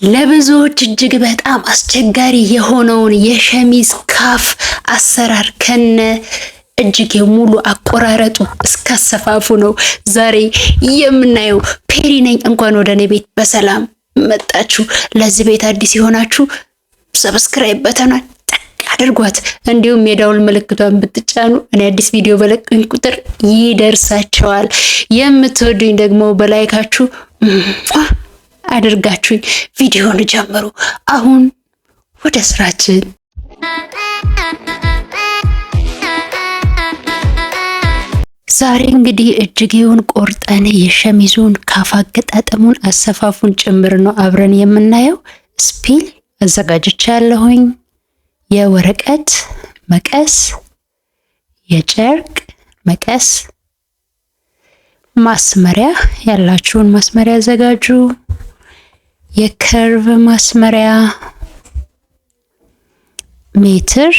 ለብዙዎች እጅግ በጣም አስቸጋሪ የሆነውን የሸሚዝ ካፍ አሰራር ከነ እጅጌው ሙሉ አቆራረጡ እስከ አሰፋፉ ነው ዛሬ የምናየው። ፔሪ ነኝ። እንኳን ወደ እኔ ቤት በሰላም መጣችሁ። ለዚህ ቤት አዲስ የሆናችሁ ሰብስክራይብ በተኗን አድርጓት፣ እንዲሁም የደውል ምልክቷን ብትጫኑ እኔ አዲስ ቪዲዮ በለቅኩኝ ቁጥር ይደርሳቸዋል። የምትወዱኝ ደግሞ በላይካችሁ አድርጋችሁኝ ቪዲዮን ጀምሩ። አሁን ወደ ስራችን። ዛሬ እንግዲህ እጅጌውን ቆርጠን የሸሚዙን ካፍ አገጣጠሙን አሰፋፉን ጭምር ነው አብረን የምናየው። ስፒል አዘጋጅቻለሁኝ። የወረቀት መቀስ፣ የጨርቅ መቀስ፣ ማስመሪያ ያላችሁን ማስመሪያ አዘጋጁ። የከርቭ ማስመሪያ፣ ሜትር፣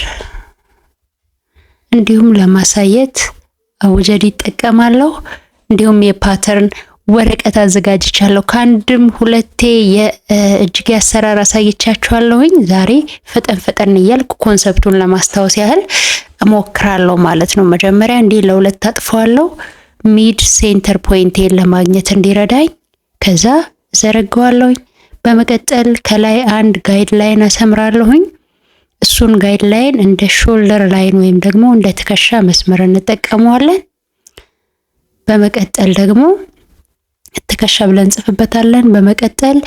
እንዲሁም ለማሳየት አውጀድ ይጠቀማለሁ። እንዲሁም የፓተርን ወረቀት አዘጋጅቻለሁ። ከአንድም ሁለቴ የእጅጌ አሰራር አሳይቻችኋለሁኝ። ዛሬ ፈጠን እያልኩ ኮንሰፕቱን ለማስታወስ ያህል እሞክራለሁ ማለት ነው። መጀመሪያ እንዲህ ለሁለት አጥፈዋለሁ፣ ሚድ ሴንተር ፖይንቴን ለማግኘት እንዲረዳኝ። ከዛ ዘረጋዋለሁኝ። በመቀጠል ከላይ አንድ ጋይድ ላይን አሰምራለሁኝ። እሱን ጋይድ ላይን እንደ ሾልደር ላይን ወይም ደግሞ እንደ ትከሻ መስመር እንጠቀመዋለን። በመቀጠል ደግሞ ትከሻ ብለን እንጽፍበታለን። በመቀጠል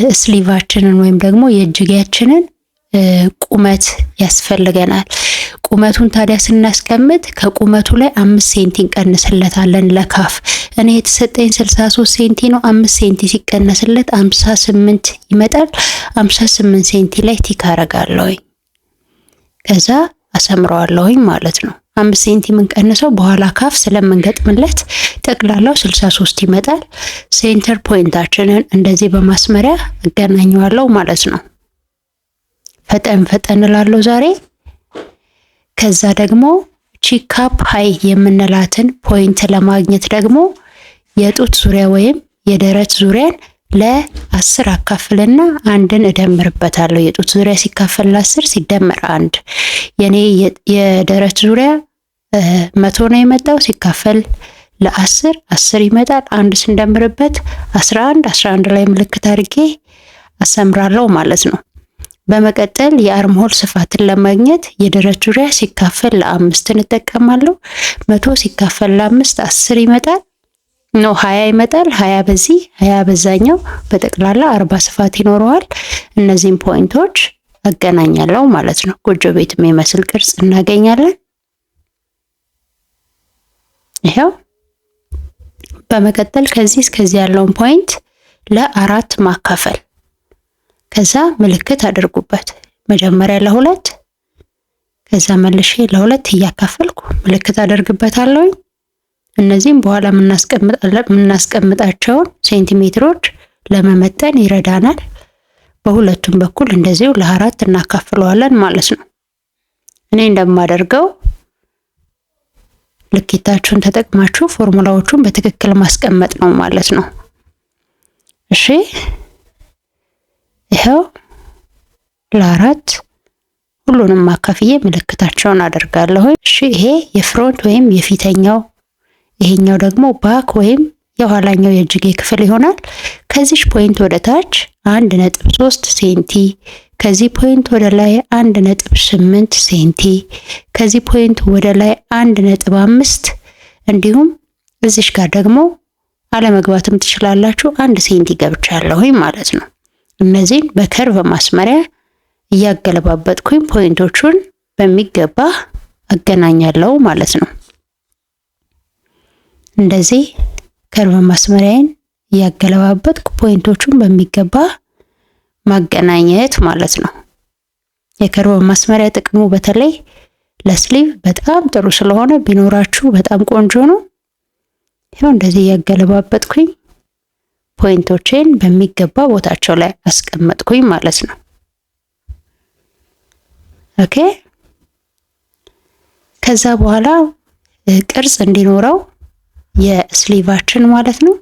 የስሊቫችንን ወይም ደግሞ የእጅጌያችንን ቁመት ያስፈልገናል። ቁመቱን ታዲያ ስናስቀምጥ ከቁመቱ ላይ 5 ሴንቲ እንቀንስለታለን። ለካፍ እኔ የተሰጠኝ 63 ሴንቲ ነው። 5 ሴንቲ ሲቀነስለት 58 ይመጣል። 58 ሴንቲ ላይ ቲክ አረጋለሁኝ። ከዛ አሰምረዋለሁኝ ማለት ነው። 5 ሴንቲ የምንቀንሰው በኋላ ካፍ ስለምንገጥምለት ጠቅላላው 63 ይመጣል። ሴንተር ፖይንታችንን እንደዚህ በማስመሪያ እገናኘዋለሁ ማለት ነው። ፈጠን እላለሁ ዛሬ። ከዛ ደግሞ ቺካፕ ሃይ የምንላትን ፖይንት ለማግኘት ደግሞ የጡት ዙሪያ ወይም የደረት ዙሪያን ለ10 አካፍልና አንድን እደምርበታለሁ። የጡት ዙሪያ ሲካፈል ለ10 ሲደመር 1። የኔ የደረት ዙሪያ 100 ነው የመጣው። ሲካፈል ለ10 10 ይመጣል። አንድ ስንደምርበት 11 ላይ ምልክት አድርጌ አሰምራለሁ ማለት ነው። በመቀጠል የአርም ሆል ስፋትን ለማግኘት የደረት ዙሪያ ሲካፈል ለ5 እንጠቀማለሁ። 100 ሲካፈል ለ5 10 ይመጣል። 20 ይመጣል። 20 በዚህ 20 በዛኛው በጠቅላላ 40 ስፋት ይኖረዋል። እነዚህን ፖይንቶች አገናኛለሁ ማለት ነው። ጎጆ ቤት የሚመስል ቅርጽ እናገኛለን። ይሄው። በመቀጠል ከዚህ እስከዚህ ያለውን ፖይንት ለ4 ማካፈል፣ ከዛ ምልክት አድርጉበት። መጀመሪያ ለ2 ከዛ መልሼ ለ2 እያካፈልኩ ምልክት አደርግበታለሁ። እነዚህም በኋላ የምናስቀምጣቸውን ሴንቲሜትሮች ለመመጠን ይረዳናል። በሁለቱም በኩል እንደዚሁ ለ4 እናካፍለዋለን ማለት ነው። እኔ እንደማደርገው ልኬታችሁን ተጠቅማችሁ ፎርሙላዎቹን በትክክል ማስቀመጥ ነው ማለት ነው። እሺ፣ ይሄው ለ4 ሁሉንም አካፍዬ ምልክታቸውን አደርጋለሁ። እሺ፣ ይሄ የፍሮንት ወይም የፊተኛው፣ ይሄኛው ደግሞ ባክ ወይም የኋላኛው የእጅጌ ክፍል ይሆናል። ከዚህ ፖይንት ወደ ታች 1.3 ሴንቲ፣ ከዚህ ፖይንት ወደ ላይ 1.8 ሴንቲ፣ ከዚህ ፖይንት ወደ ላይ 1.5 እንዲሁም እዚሽ ጋር ደግሞ አለመግባትም ትችላላችሁ 1 ሴንቲ ገብቻለሁኝ ማለት ነው። እነዚህን በከርቭ ማስመሪያ እያገለባበጥኩኝ ፖይንቶቹን በሚገባ አገናኛለሁ ማለት ነው። እንደዚህ ከርቭ ማስመሪያን እያገለባበጥኩ ፖይንቶቹን በሚገባ ማገናኘት ማለት ነው። የከርቭ ማስመሪያ ጥቅሙ በተለይ ለስሊቭ በጣም ጥሩ ስለሆነ ቢኖራችሁ በጣም ቆንጆ ነው። ይሄው እንደዚህ እያገለባበጥኩኝ ፖይንቶቼን በሚገባ ቦታቸው ላይ አስቀመጥኩኝ ማለት ነው። ኦኬ። ከዛ በኋላ ቅርጽ እንዲኖረው የስሊቫችን ማለት ነው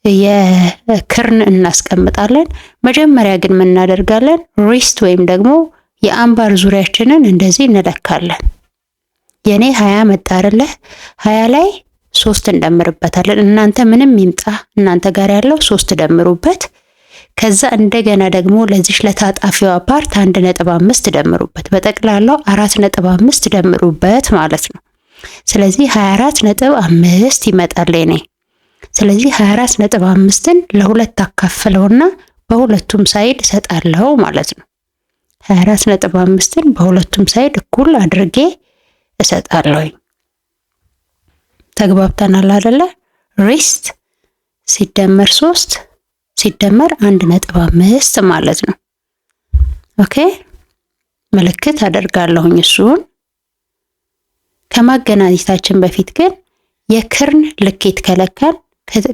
የክርን እናስቀምጣለን። መጀመሪያ ግን ምን እናደርጋለን? ሪስት ወይም ደግሞ የአምባር ዙሪያችንን እንደዚህ እንለካለን። የኔ 20 መጣ አይደለ? 20 ላይ 3 እንደምርበታለን። እናንተ ምንም ይምጣ እናንተ ጋር ያለው 3 ደምሩበት። ከዛ እንደገና ደግሞ ለዚህ ለታጣፊዋ ፓርት 1.5 ደምሩበት። በጠቅላላው 4.5 ደምሩበት ማለት ነው። ስለዚህ 24.5 ይመጣል የኔ። ስለዚህ 24.5ን ለሁለት አካፍለውና በሁለቱም ሳይድ እሰጣለሁ ማለት ነው። 24.5ን በሁለቱም ሳይድ እኩል አድርጌ እሰጣለሁ። ተግባብተናል አይደለ? ሪስት ሲደመር 3 ሲደመር 1.5 ማለት ነው። ኦኬ ምልክት አደርጋለሁኝ። እሱን ከማገናኘታችን በፊት ግን የክርን ልኬት ከለካን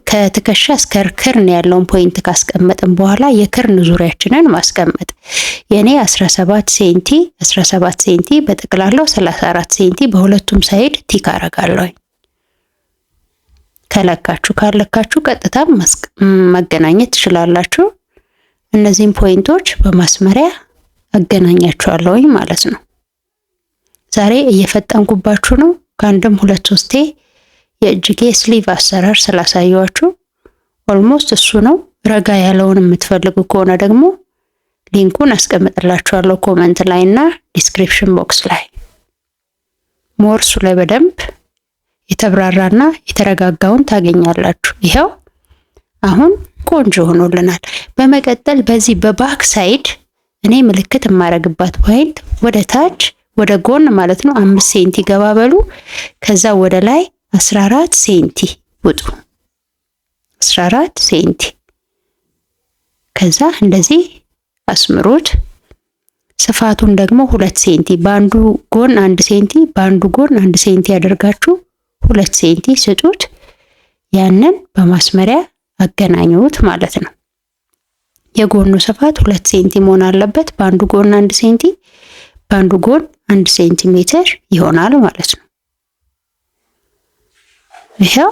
ከትከሻ እስከ ክርን ያለውን ፖይንት ካስቀመጥን በኋላ የክርን ዙሪያችንን ማስቀመጥ። የኔ 17 ሴንቲ 17 ሴንቲ በጠቅላላው 34 ሴንቲ በሁለቱም ሳይድ ቲክ አረጋለሁ። ከለካችሁ ካለካችሁ ቀጥታ ማገናኘት ትችላላችሁ። እነዚህን ፖይንቶች በማስመሪያ አገናኛችኋለሁ ማለት ነው። ዛሬ እየፈጠንኩባችሁ ነው። ከአንድም 2-3 የእጅጌ ስሊቭ አሰራር ስላሳየዋችሁ ኦልሞስት እሱ ነው። ረጋ ያለውን የምትፈልጉ ከሆነ ደግሞ ሊንኩን አስቀምጥላችኋለሁ ኮሜንት ላይ እና ዲስክሪፕሽን ቦክስ ላይ። ሞርሱ ላይ በደንብ የተብራራና የተረጋጋውን ታገኛላችሁ። ይሄው አሁን ቆንጆ ሆኖልናል። በመቀጠል በዚህ በባክ ሳይድ እኔ ምልክት የማረግባት ፖይንት ወደ ታች ወደ ጎን ማለት ነው 5 ሴንቲ ገባ በሉ። ከዛ ወደ ላይ 14 ሴንቲ ውጡ። 14 ሴንቲ ከዛ እንደዚህ አስምሩት። ስፋቱን ደግሞ 2 ሴንቲ በአንዱ ጎን 1 ሴንቲ በአንዱ ጎን 1 ሴንቲ ያደርጋችሁ 2 ሴንቲ ስጡት። ያንን በማስመሪያ አገናኙት ማለት ነው። የጎኑ ስፋት 2 ሴንቲ መሆን አለበት። በአንዱ ጎን 1 ሴንቲ በአንዱ ጎን 1 ሴንቲሜትር ይሆናል ማለት ነው። ይሄው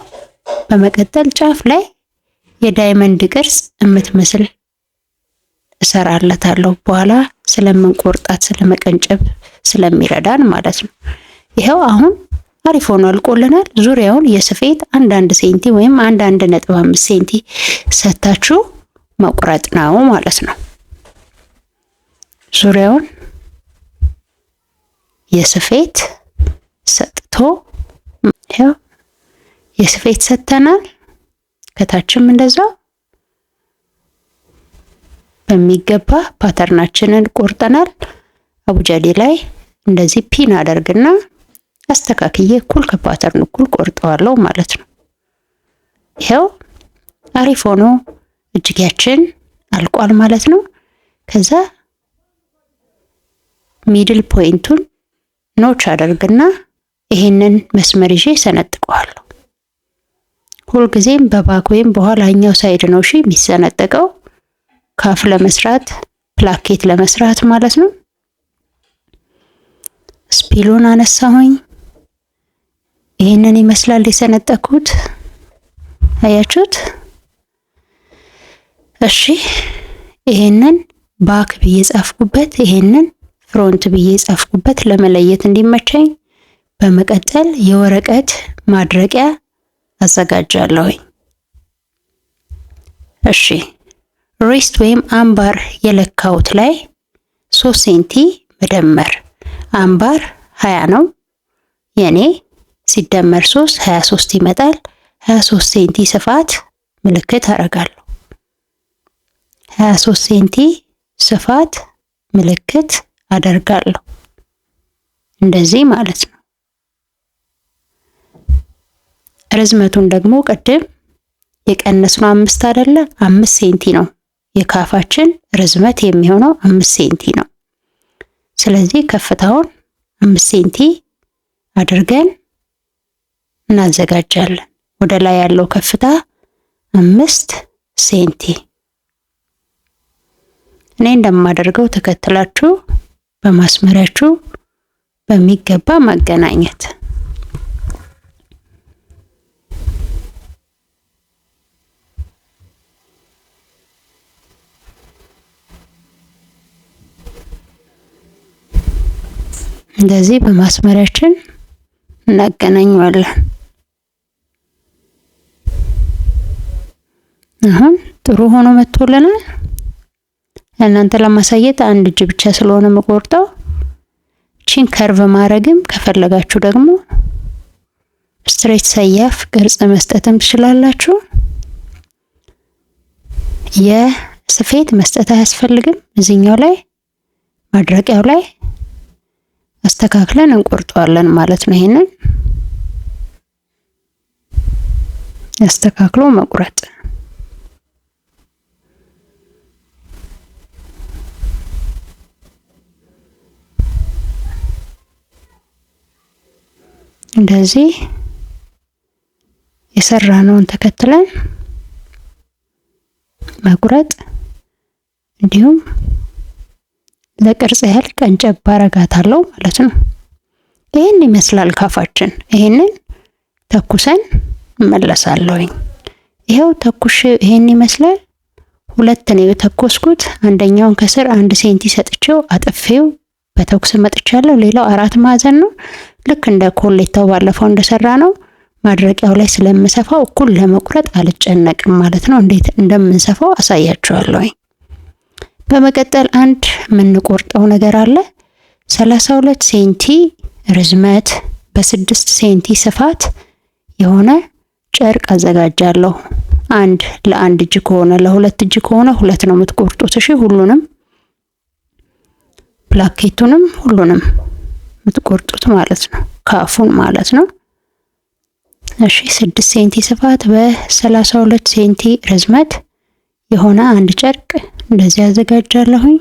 በመቀጠል ጫፍ ላይ የዳይመንድ ቅርጽ የምትመስል እሰራለታለሁ። በኋላ ስለምንቆርጣት ስለመቀንጨብ ስለሚረዳን ማለት ነው። ይሄው አሁን አሪፍ ሆኖ አልቆልናል። ዙሪያውን የስፌት 1 ሴንቲ ወይም 1.5 ሴንቲ ሰታችሁ መቁረጥ ነው ማለት ነው። ዙሪያውን የስፌት ሰጥቶ ያው የስፌት ሰተናል። ከታችም እንደዛው በሚገባ ፓተርናችንን ቆርጠናል። አቡጀዴ ላይ እንደዚህ ፒን አደርግና አስተካክዬ እኩል ከፓተርኑ እኩል ቆርጠዋለሁ ማለት ነው። ይሄው አሪፍ ሆኖ እጅጌያችን አልቋል ማለት ነው። ከዛ ሚድል ፖይንቱን ኖች አደርግና ይሄንን መስመር ይዤ ሰነጥቀዋለሁ። ሁልጊዜም በባክ ወይም በኋላኛው ሳይድ ነው እሺ የሚሰነጠቀው ካፍ ለመስራት ፕላኬት ለመስራት ማለት ነው። ስፒሉን አነሳሁኝ። ይሄንን ይመስላል የሰነጠኩት። አያችሁት? እሺ ይሄንን ባክ ብዬ ጻፍኩበት፣ ይሄንን ፍሮንት ብዬ ጻፍኩበት ለመለየት እንዲመቸኝ። በመቀጠል የወረቀት ማድረቂያ አዘጋጃለሁ። እሺ ሪስት ወይም አምባር የለካውት ላይ 3 ሴንቲ መደመር። አምባር 20 ነው የኔ ሲደመር 3 23 ይመጣል። 23 ሴንቲ ስፋት ምልክት አደርጋለሁ። 23 ሴንቲ ስፋት ምልክት አደርጋለሁ። እንደዚህ ማለት ነው። ርዝመቱን ደግሞ ቅድም የቀነስነው 5 አይደለ? 5 ሴንቲ ነው የካፋችን ርዝመት የሚሆነው 5 ሴንቲ ነው። ስለዚህ ከፍታውን 5 ሴንቲ አድርገን እናዘጋጃለን። ወደ ላይ ያለው ከፍታ 5 ሴንቲ። እኔ እንደማደርገው ተከትላችሁ በማስመሪያችሁ በሚገባ ማገናኘት። እንደዚህ በማስመሪያችን እናገናኘዋለን። አሁን ጥሩ ሆኖ መጥቶልናል። እናንተ ለማሳየት አንድ እጅ ብቻ ስለሆነ መቆርጠው ቺን ከርቭ ማድረግም ከፈለጋችሁ ደግሞ ስትሬት ሰያፍ ቅርጽ መስጠትም ትችላላችሁ። የስፌት መስጠት አያስፈልግም። እዚህኛው ላይ ማድረቂያው ላይ አስተካክለን እንቆርጠዋለን ማለት ነው። ይሄንን አስተካክሎ መቁረጥ። እንደዚህ የሰራነውን ተከትለን መቁረጥ፣ እንዲሁም ለቅርጽ ያህል ቀንጨብ አረጋታለሁ ማለት ነው። ይሄን ይመስላል ካፋችን። ይሄንን ተኩሰን እመለሳለሁኝ። ይሄው ተኩሽ ይሄን ይመስላል። ሁለት ነው የተኮስኩት። አንደኛውን ከስር 1 ሴንቲ ሰጥቼው አጥፌው በተኩስ መጥቻለሁ። ሌላው 4 ማዕዘን ነው። ልክ እንደ ኮሌታው ባለፈው እንደሰራ ነው። ማድረቂያው ላይ ስለምሰፋው እኩል ለመቁረጥ አልጨነቅም ማለት ነው። እንዴት እንደምንሰፋው አሳያችኋለሁ። በመቀጠል አንድ የምንቆርጠው ነገር አለ። 32 ሴንቲ ርዝመት በ6 ሴንቲ ስፋት የሆነ ጨርቅ አዘጋጃለሁ። አንድ ለአንድ እጅ ከሆነ ለሁለት እጅ ከሆነ ሁለት ነው የምትቆርጡት። እሺ ሁሉንም ፕላኬቱንም ሁሉንም የምትቆርጡት ማለት ነው። ካፉን ማለት ነው። እሺ 6 ሴንቲ ስፋት በ32 ሴንቲ ርዝመት የሆነ አንድ ጨርቅ እንደዚህ አዘጋጃለሁኝ።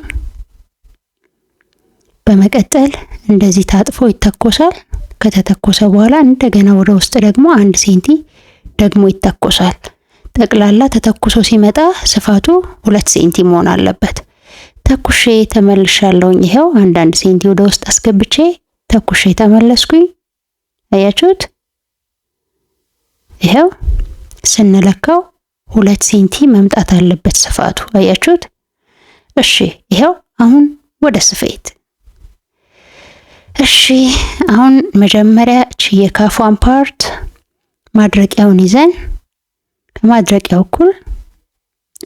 በመቀጠል እንደዚህ ታጥፎ ይተኮሳል። ከተተኮሰ በኋላ እንደገና ወደ ውስጥ ደግሞ 1 ሴንቲ ደግሞ ይተኮሳል። ጠቅላላ ተተኩሶ ሲመጣ ስፋቱ 2 ሴንቲ መሆን አለበት። ተኩሼ ተመልሻለሁኝ። ይሄው 1 ሴንቲ ወደ ውስጥ አስገብቼ ተኩሼ ተመለስኩኝ። አያችሁት? ይሄው ስንለካው 2 ሴንቲ መምጣት አለበት ስፋቱ። አያችሁት? እሺ ይሄው አሁን ወደ ስፌት። እሺ አሁን መጀመሪያ የካፏን ፓርት ማድረቂያውን ይዘን ከማድረቂያው እኩል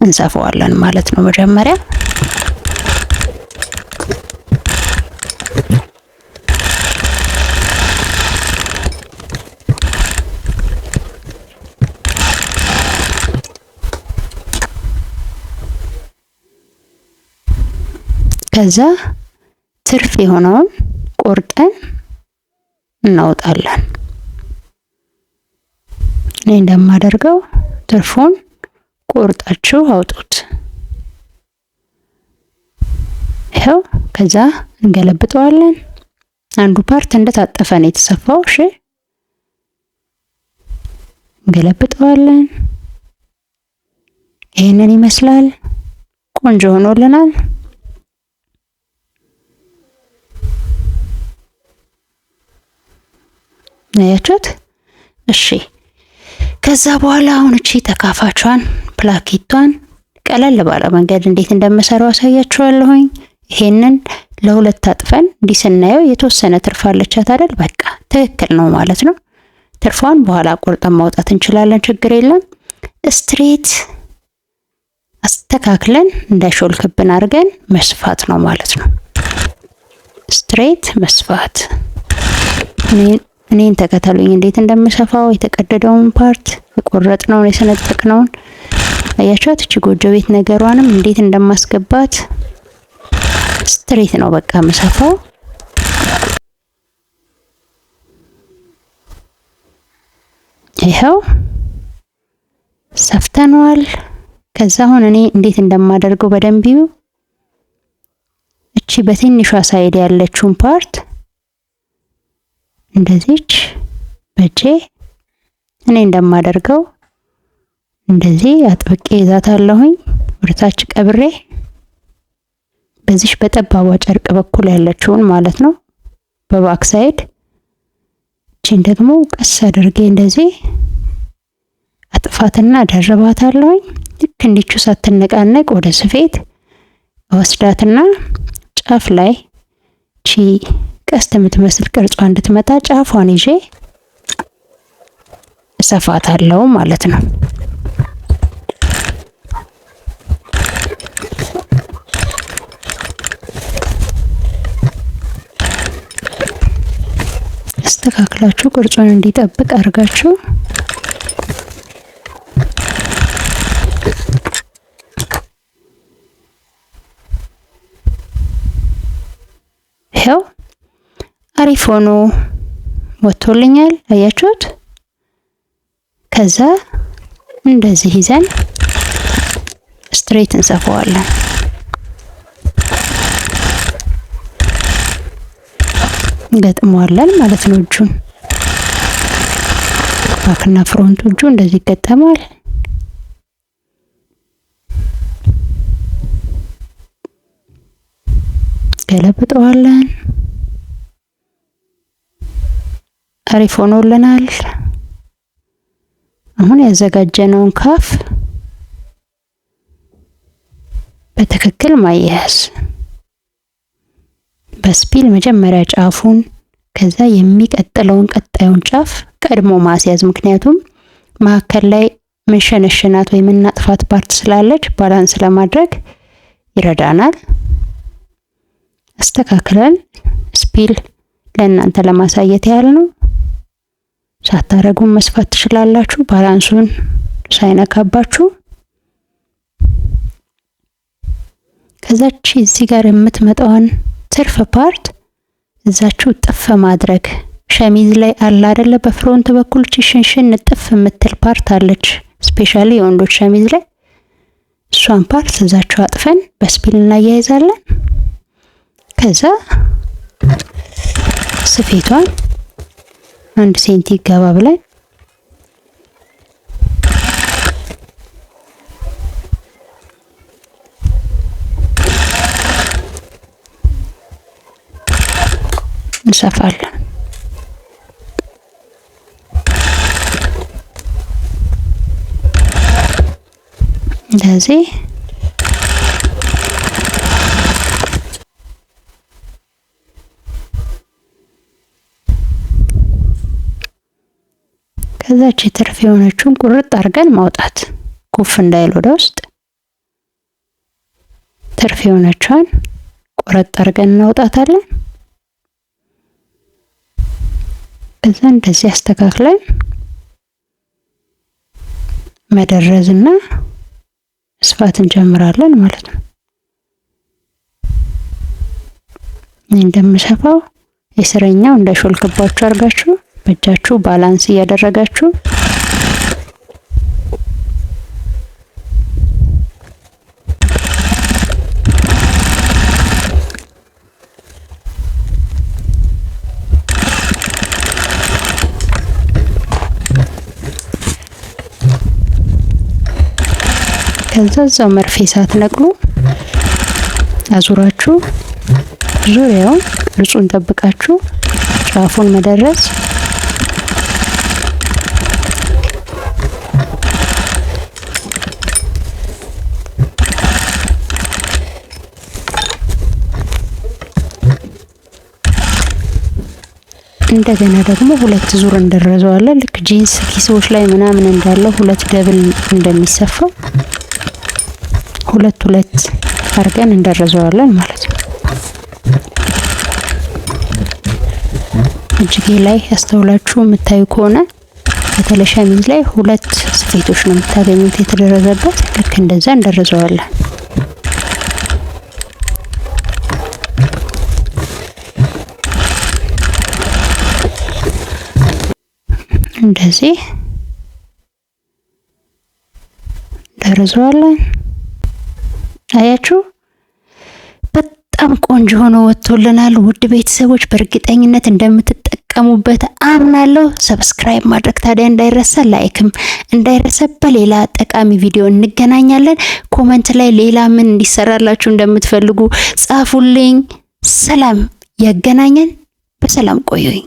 እንሰፋዋለን ማለት ነው። መጀመሪያ ከዛ ትርፍ የሆነውን ቆርጠን እናወጣለን። እኔ እንደማደርገው ትርፉን ቆርጣችሁ አውጡት። ይሄው ከዛ እንገለብጠዋለን። አንዱ ፓርት እንደታጠፈ ነው የተሰፋው። እሺ እንገለብጠዋለን። ይሄንን ይመስላል። ቆንጆ ሆኖልናል። አያችሁት? እሺ ከዛ በኋላ አሁን እቺ ተካፋቿን ፕላኬቷን ቀለል ባለ መንገድ እንዴት እንደምሰራው አሳያችኋለሁኝ። ይሄንን ለሁለት አጥፈን እንዲህ ስናየው የተወሰነ ትርፍ አለቻት አይደል? በቃ ትክክል ነው ማለት ነው። ትርፏን በኋላ ቆርጠን ማውጣት እንችላለን፣ ችግር የለም። ስትሬት አስተካክለን እንዳይሾልክብን አድርገን መስፋት ነው ማለት ነው። ስትሬት መስፋት። እኔን ተከተሉኝ እንዴት እንደምሰፋው። የተቀደደውን ፓርት የቆረጥነውን የሰነጠቅነውን አያችኋት? እቺ ጎጆ ቤት ነገሯንም እንዴት እንደማስገባት ስትሬት ነው በቃ የምሰፋው። ይሄው ሰፍተነዋል። ከዛ አሁን እኔ እንዴት እንደማደርገው በደንብ ይዩ። እቺ በትንሿ ሳይድ ያለችውን ፓርት እንደዚች በጄ እኔ እንደማደርገው እንደዚህ አጥብቄ ይዛታለሁኝ ወደታች ቀብሬ በዚህ በጠባቧ ጨርቅ በኩል ያለችውን ማለት ነው በባክ ሳይድ። እቺን ደግሞ ቀስ አድርጌ እንደዚህ አጥፋትና ደርባታለሁኝ። ልክ እንዲቹ ሳትነቃነቅ ወደ ስፌት ወስዳትና ጫፍ ላይ እቺ ቀስት የምትመስል ቅርጿ እንድትመጣ ጫፏን ይዤ እሰፋታለሁ ማለት ነው። አስተካክላችሁ ቅርጹን እንዲጠብቅ አድርጋችሁ ይኸው አሪፍ ሆኖ ወጥቶልኛል። አያችሁት? ከዛ እንደዚህ ይዘን ስትሬት እንሰፋዋለን። እንገጥመዋለን ማለት ነው። እጁን ባክና ፍሮንቱ እጁ እንደዚህ ይገጠማል። ገለብጠዋለን። አሪፍ ሆኖልናል። አሁን ያዘጋጀነውን ካፍ በትክክል ማያያዝ፣ በስፒል መጀመሪያ ጫፉን ከዛ የሚቀጥለውን ቀጣዩን ጫፍ ቀድሞ ማስያዝ። ምክንያቱም መሀከል ላይ ምንሸነሽናት ወይ ምናጥፋት ፓርት ስላለች ባላንስ ለማድረግ ይረዳናል። አስተካክለን ስፒል ለእናንተ ለማሳየት ያህል ነው። ሳታረጉም መስፋት ትችላላችሁ፣ ባላንሱን ሳይነካባችሁ። ከዛች እዚህ ጋር የምትመጣውን ትርፍ ፓርት እዛችሁ ጥፍ ማድረግ። ሸሚዝ ላይ አለ አይደለ? በፍሮንት በኩል ሽንሽን ጥፍ የምትል ፓርት አለች፣ ስፔሻሊ የወንዶች ሸሚዝ ላይ። እሷን ፓርት እዛችሁ አጥፈን በስፒል እናያይዛለን። ከዛ ስፌቷን 1 ሴንቲ ገባ ብለን እንሰፋለን። እንደዚህ ከዛች ትርፍ የሆነችውን ቁርጥ አድርገን ማውጣት፣ ኩፍ እንዳይል ወደ ውስጥ ትርፍ የሆነችውን ቁርጥ አድርገን እናውጣታለን። ከዛ እንደዚህ አስተካክለን መደረዝና መስፋት እንጀምራለን ማለት ነው። እንደምሰፋው የስረኛው እንዳይሾልክባችሁ አድርጋችሁ በእጃችሁ ባላንስ እያደረጋችሁ ከዛ እዛው መርፌ ሳትነቅሉ አዙራችሁ ዙሪያውን ቅርጹን ጠብቃችሁ ጫፉን መደረስ። እንደገና ደግሞ 2 ዙር እንደረዘዋለን። ልክ ጂንስ ኪሶች ላይ ምናምን እንዳለው 2 ደብል እንደሚሰፋው 2 አድርገን እንደረዘዋለን ማለት ነው። እጅጌ ላይ አስተውላችሁ የምታዩ ከሆነ በተለይ ሸሚዝ ላይ 2 ስፌቶች ነው የምታገኙት የተደረዘበት። ልክ እንደዛ እንደረዘዋለን። እንደዚህ እንደረዘዋለን። አያችሁ በጣም ቆንጆ ሆኖ ወጥቶልናል። ውድ ቤተሰቦች በእርግጠኝነት እንደምትጠቀሙበት አምናለሁ። ሰብስክራይብ ማድረግ ታዲያ እንዳይረሳ፣ ላይክም እንዳይረሳ። በሌላ ጠቃሚ ቪዲዮ እንገናኛለን። ኮመንት ላይ ሌላ ምን እንዲሰራላችሁ እንደምትፈልጉ ጻፉልኝ። ሰላም ያገናኘን። በሰላም ቆዩኝ።